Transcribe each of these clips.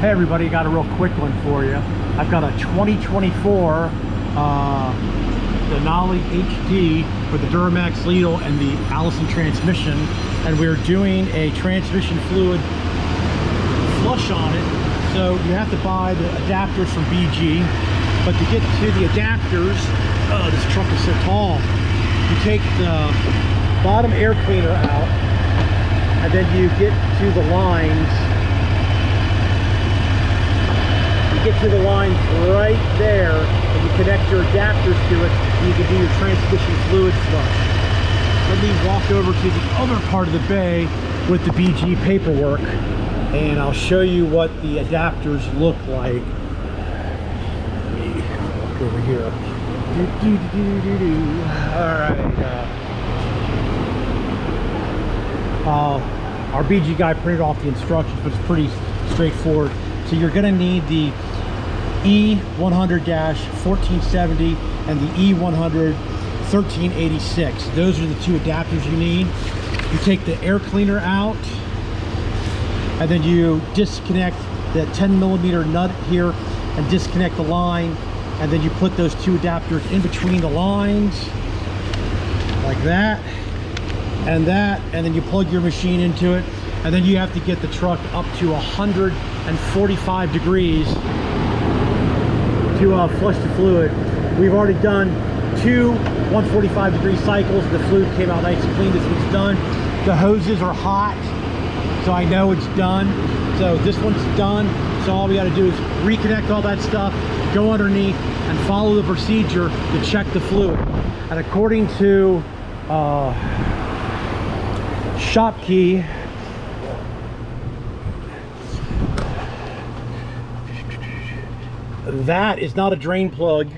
Hey everybody, got a real quick one for you. I've got a 2024 Denali HD with the Duramax ladle and the Allison transmission, and we're doing a transmission fluid flush on it. So you have to buy the adapters from BG, but to get to the adapters, this truck is so tall. You take the bottom air cleaner out, and then you get to the lines. Get to the lines right there, and you connect your adapters to it, and you can do your transmission fluid flush. Let me walk over to the other part of the bay with the BG paperwork, and I'll show you what the adapters look like. Let me walk over here. All right. Our BG guy printed off the instructions, but it's pretty straightforward. So you're going to need the E100-1470 and the E100-1386. Those are the two adapters you need. You take the air cleaner out, and then you disconnect the 10mm nut here and disconnect the line, and then you put those two adapters in between the lines like that, and then you plug your machine into it, and then you have to get the truck up to 145 degrees to flush the fluid. We've already done two 145 degree cycles. The fluid came out nice and clean. This one's done. The hoses are hot, so I know it's done. So this one's done. So all we got to do is reconnect all that stuff, go underneath, and follow the procedure to check the fluid. And according to shop key, that is not a drain plug.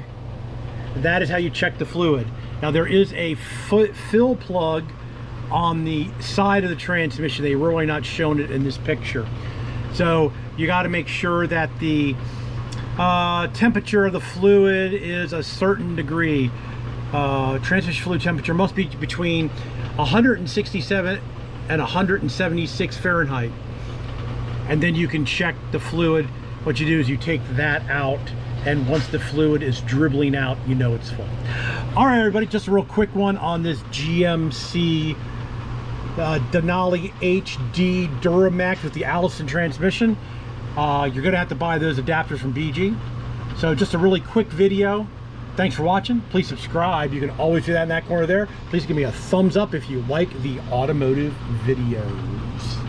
That is how you check the fluid. Now there is a fill plug on the side of the transmission. They really not shown it in this picture. So you got to make sure that the temperature of the fluid is a certain degree. Transmission fluid temperature must be between 167 and 176 Fahrenheit. And then you can check the fluid. What you do is you take that out, and once the fluid is dribbling out, you know it's full. All right, everybody, just a real quick one on this GMC Denali HD Duramax with the Allison transmission. You're gonna have to buy those adapters from BG. So just a really quick video. Thanks for watching. Please subscribe. You can always do that in that corner there. Please give me a thumbs up if you like the automotive videos.